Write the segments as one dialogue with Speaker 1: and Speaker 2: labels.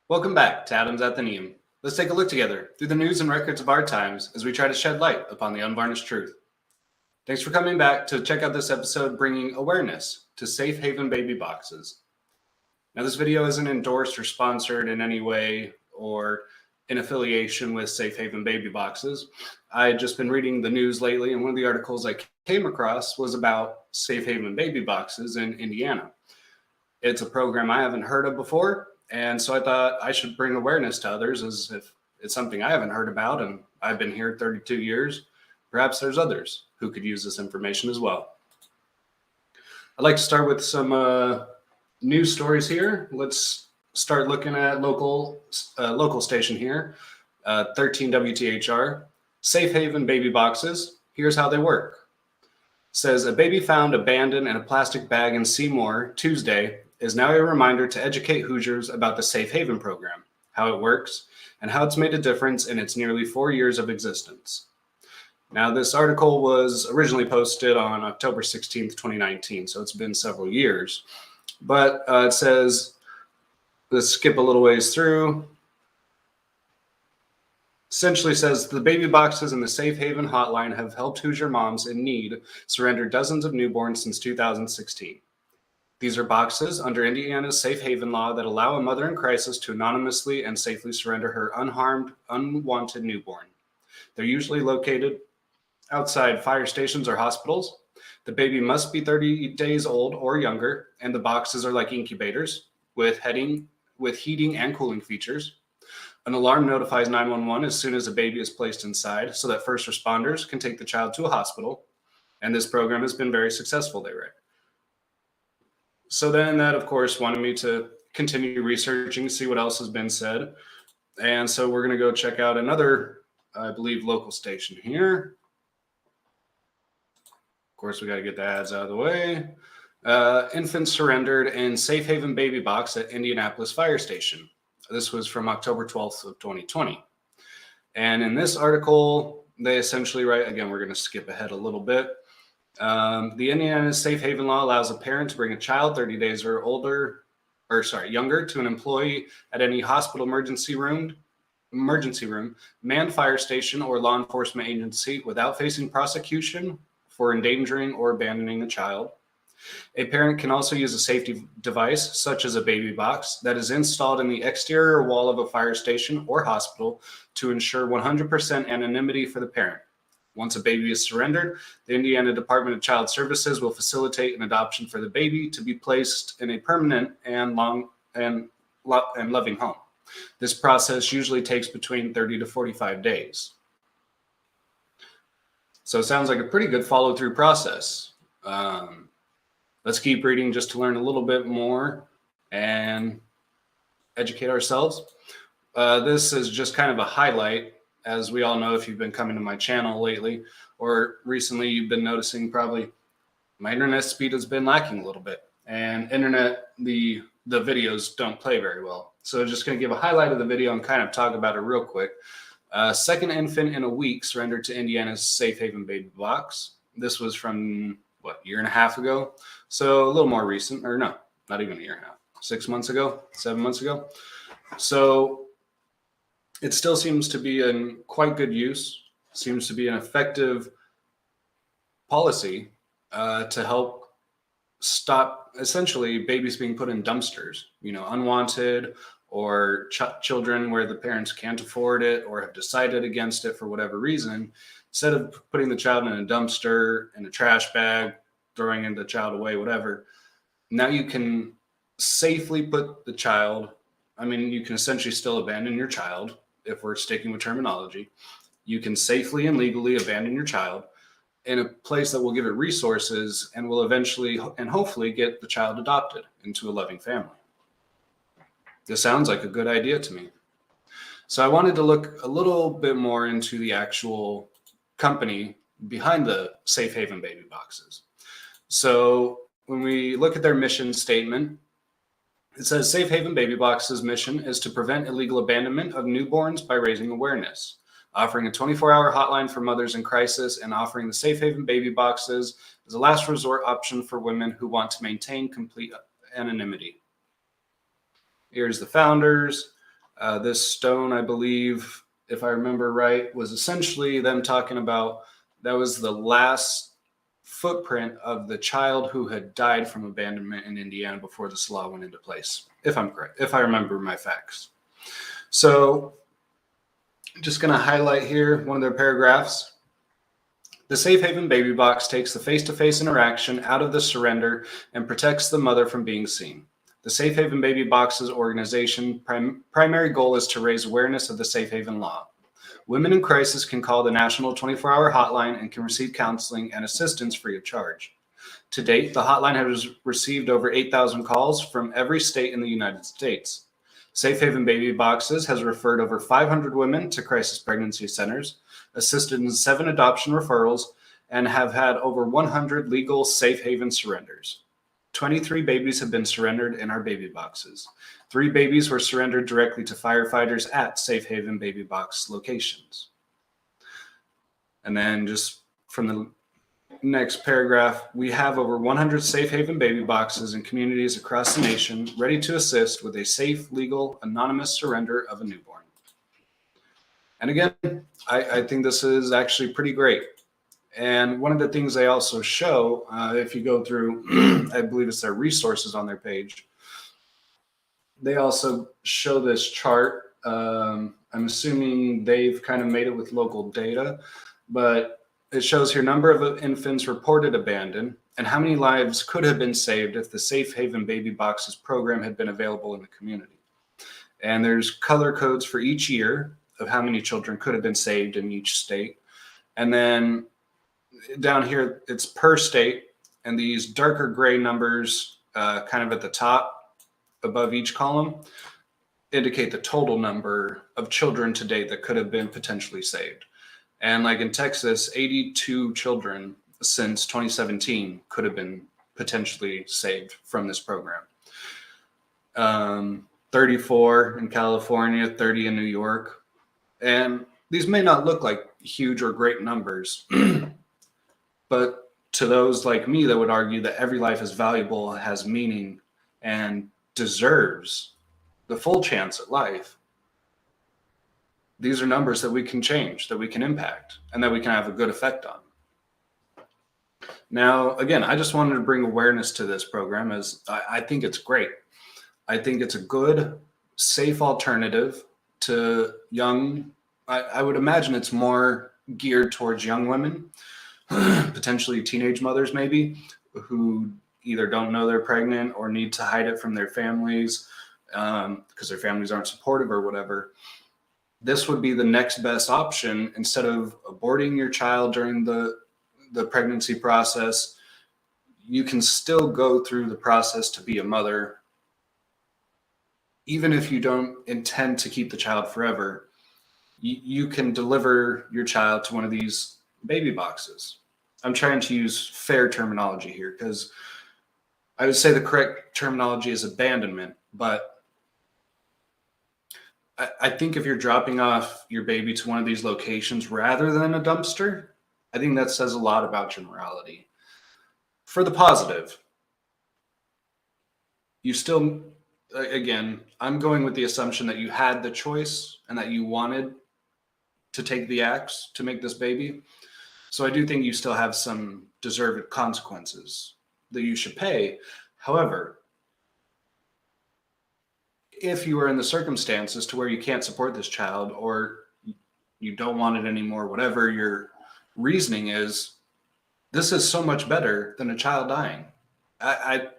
Speaker 1: Welcome back to Adams Athenaeum. Let's take a look together through the news and records of our times as we try to shed light upon the unvarnished truth. Thanks for coming back to check out this episode bringing awareness to safe haven baby boxes. Now, this video isn't endorsed or sponsored in any way or in affiliation with Safe Haven Baby Boxes. I had just been reading the news lately, and one of the articles I came across was about Safe Haven Baby Boxes in Indiana. It's a program I haven't heard of before, and so I thought I should bring awareness to others as if it's something I haven't heard about, and I've been here 32 years. Perhaps there's others who could use this information as well. I'd like to start with some news stories here. Let's start looking at local station here, 13 WTHR. Safe Haven Baby Boxes. Here's how they work. Says a baby found abandoned in a plastic bag in Seymour Tuesday is now a reminder to educate Hoosiers about the Safe Haven program, how it works, and how it's made a difference in its nearly 4 years of existence. Now, this article was originally posted on October 16th, 2019, so it's been several years. But it says, let's skip a little ways through. Essentially says the baby boxes and the Safe Haven hotline have helped Hoosier moms in need surrender dozens of newborns since 2016. These are boxes under Indiana's Safe Haven law that allow a mother in crisis to anonymously and safely surrender her unharmed, unwanted newborn. They're usually located outside fire stations or hospitals. The baby must be 30 days old or younger, and the boxes are like incubators with heating and cooling features. An alarm notifies 911 as soon as a baby is placed inside so that first responders can take the child to a hospital. And this program has been very successful, they write. So then that, of course, wanted me to continue researching, see what else has been said. And so we're going to go check out another, I believe, local station here. Of course, we got to get the ads out of the way. Infant surrendered in Safe Haven Baby Box at Indianapolis Fire Station. This was from October 12th of 2020. And in this article, they essentially write, again, we're going to skip ahead a little bit. The Indiana Safe Haven law allows a parent to bring a child 30 days or younger to an employee at any hospital emergency room, manned fire station, or law enforcement agency without facing prosecution for endangering or abandoning a child. A parent can also use a safety device, such as a baby box, that is installed in the exterior wall of a fire station or hospital to ensure 100% anonymity for the parent. Once a baby is surrendered, the Indiana Department of Child Services will facilitate an adoption for the baby to be placed in a permanent and loving home. This process usually takes between 30 to 45 days. So it sounds like a pretty good follow-through process. Let's keep reading just to learn a little bit more and educate ourselves. This is just kind of a highlight. As we all know, if you've been coming to my channel lately or recently, you've been noticing probably my internet speed has been lacking a little bit. And the videos don't play very well. So I'm just going to give a highlight of the video and kind of talk about it real quick. Second infant in a week surrendered to Indiana's Safe Haven Baby Box. This was from, year and a half ago? So a little more recent, or no, not even a year and a half. 6 months ago, 7 months ago. So it still seems to be in quite good use, seems to be an effective policy to help stop essentially babies being put in dumpsters, unwanted or children where the parents can't afford it or have decided against it for whatever reason. Instead of putting the child in a dumpster, in a trash bag, throwing the child away, whatever, now you can safely put the child, you can essentially still abandon your child. If we're sticking with terminology, you can safely and legally abandon your child in a place that will give it resources and will eventually and hopefully get the child adopted into a loving family. This sounds like a good idea to me. So I wanted to look a little bit more into the actual company behind the Safe Haven Baby Boxes. So when we look at their mission statement, it says Safe Haven Baby Box's mission is to prevent illegal abandonment of newborns by raising awareness, offering a 24-hour hotline for mothers in crisis, and offering the Safe Haven Baby Boxes as a last resort option for women who want to maintain complete anonymity. Here's the founders. This stone, I believe, if I remember right, was essentially them talking about that was the last footprint of the child who had died from abandonment in Indiana before this law went into place, if I'm correct, if I remember my facts. So just going to highlight here one of their paragraphs. The safe haven baby box takes the face-to-face interaction out of the surrender and protects the mother from being seen. The Safe Haven Baby Box's organization primary goal is to raise awareness of the Safe Haven law. Women in crisis can call the National 24-hour hotline and can receive counseling and assistance free of charge. To date, the hotline has received over 8,000 calls from every state in the United States. Safe Haven Baby Boxes has referred over 500 women to crisis pregnancy centers, assisted in 7 adoption referrals, and have had over 100 legal safe haven surrenders. 23 babies have been surrendered in our baby boxes. 3 babies were surrendered directly to firefighters at Safe Haven Baby Box locations. And then just from the next paragraph, we have over 100 Safe Haven Baby Boxes in communities across the nation ready to assist with a safe, legal, anonymous surrender of a newborn. And again, I think this is actually pretty great. And one of the things they also show, if you go through, I believe it's their resources on their page, they also show this chart. I'm assuming they've kind of made it with local data, but it shows here number of infants reported abandoned and how many lives could have been saved if the Safe Haven Baby Boxes program had been available in the community. And there's color codes for each year of how many children could have been saved in each state. And then down here, it's per state, and these darker gray numbers kind of at the top above each column indicate the total number of children to date that could have been potentially saved. And like in Texas, 82 children since 2017 could have been potentially saved from this program. 34 in California, 30 in New York. And these may not look like huge or great numbers, but to those like me that would argue that every life is valuable, has meaning, and deserves the full chance at life, these are numbers that we can change, that we can impact, and that we can have a good effect on. Now, again, I just wanted to bring awareness to this program as I think it's great. I think it's a good, safe alternative to young, I would imagine it's more geared towards young women, potentially teenage mothers maybe, who either don't know they're pregnant or need to hide it from their families because their families aren't supportive or whatever. This would be the next best option. Instead of aborting your child during the pregnancy process, you can still go through the process to be a mother, even if you don't intend to keep the child forever. You can deliver your child to one of these baby boxes. I'm trying to use fair terminology here because I would say the correct terminology is abandonment, but I think if you're dropping off your baby to one of these locations rather than a dumpster, I think that says a lot about your morality. For the positive, you still, again, I'm going with the assumption that you had the choice and that you wanted to take the axe to make this baby. So I do think you still have some deserved consequences that you should pay. However, if you are in the circumstances to where you can't support this child or you don't want it anymore, whatever your reasoning is, this is so much better than a child dying. I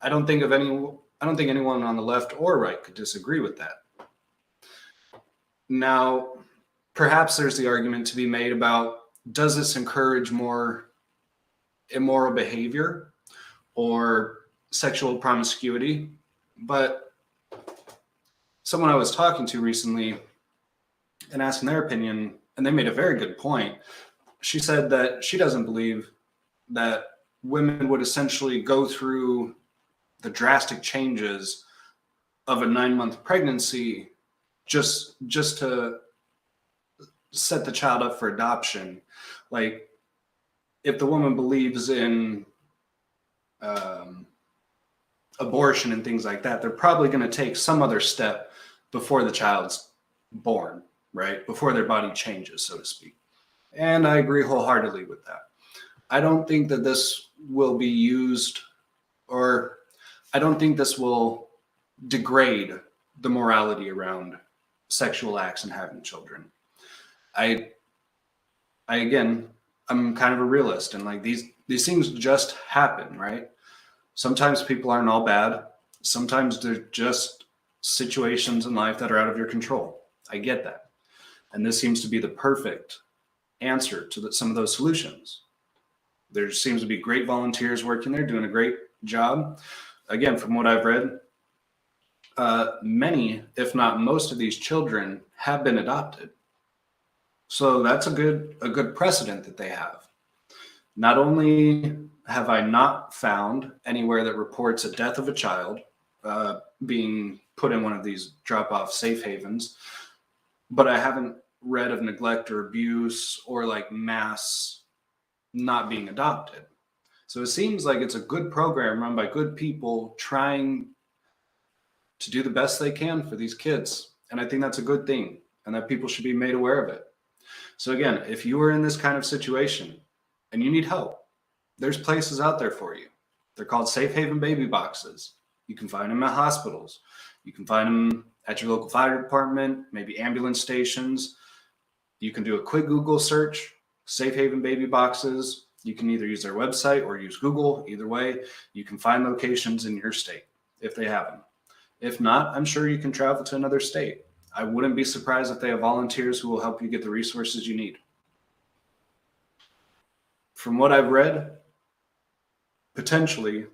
Speaker 1: don't think anyone on the left or right could disagree with that. Now, perhaps there's the argument to be made about, does this encourage more immoral behavior or sexual promiscuity? But someone I was talking to recently and asking their opinion, and they made a very good point. She said that she doesn't believe that women would essentially go through the drastic changes of a 9-month pregnancy just to set the child up for adoption. Like, if the woman believes in abortion and things like that, they're probably going to take some other step before the child's born, right? Before their body changes, so to speak. And I agree wholeheartedly with that. I don't think that this will be used, or I don't think this will degrade the morality around sexual acts and having children. I again, I'm kind of a realist, and like these things just happen, right? Sometimes people aren't all bad. Sometimes they're just situations in life that are out of your control. I get that. And this seems to be the perfect answer to some of those solutions. There seems to be great volunteers working there, doing a great job. Again, from what I've read, many, if not most of these children have been adopted. So that's a good precedent that they have. Not only have I not found anywhere that reports a death of a child being put in one of these drop-off safe havens, but I haven't read of neglect or abuse or like mass not being adopted. So it seems like it's a good program run by good people trying to do the best they can for these kids. And I think that's a good thing, and that people should be made aware of it. So again, if you are in this kind of situation and you need help, there's places out there for you. They're called safe haven baby boxes. You can find them at hospitals. You can find them at your local fire department, maybe ambulance stations. You can do a quick Google search, safe haven baby boxes. You can either use their website or use Google. Either way, you can find locations in your state if they have them. If not, I'm sure you can travel to another state. I wouldn't be surprised if they have volunteers who will help you get the resources you need. From what I've read, potentially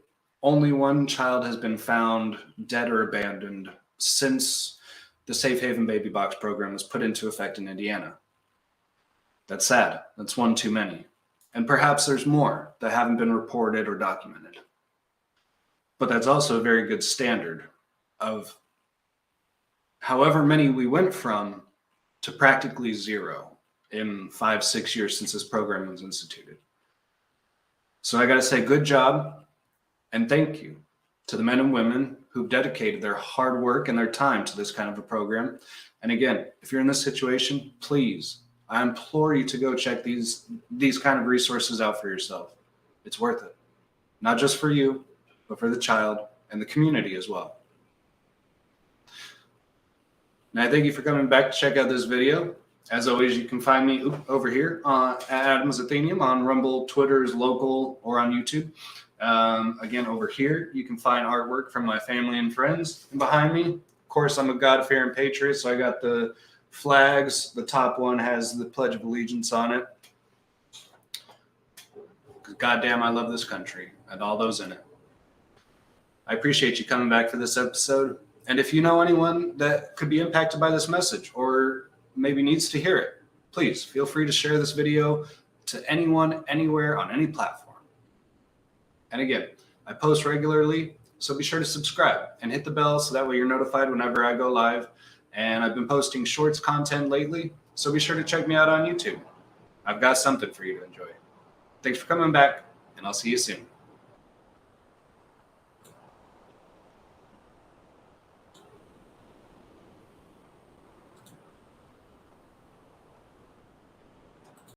Speaker 1: only one child has been found dead or abandoned since the Safe Haven Baby Box program was put into effect in Indiana. That's sad. That's one too many. And perhaps there's more that haven't been reported or documented. But that's also a very good standard of however many we went from to practically zero in 5-6 years since this program was instituted. So I got to say good job and thank you to the men and women who've dedicated their hard work and their time to this kind of a program. And again, if you're in this situation, please, I implore you to go check these kind of resources out for yourself. It's worth it. Not just for you, but for the child and the community as well. And I thank you for coming back to check out this video. As always, you can find me over here at Adams Athenaeum on Rumble, Twitter's Local, or on YouTube. Again, over here, you can find artwork from my family and friends. And behind me, of course, I'm a God-fearing patriot, so I got the flags. The top one has the Pledge of Allegiance on it. Because goddamn, I love this country and all those in it. I appreciate you coming back for this episode. And if you know anyone that could be impacted by this message or maybe needs to hear it, please feel free to share this video to anyone, anywhere, on any platform. And again, I post regularly, so be sure to subscribe and hit the bell so that way you're notified whenever I go live. And I've been posting shorts content lately, so be sure to check me out on YouTube. I've got something for you to enjoy. Thanks for coming back, and I'll see you soon.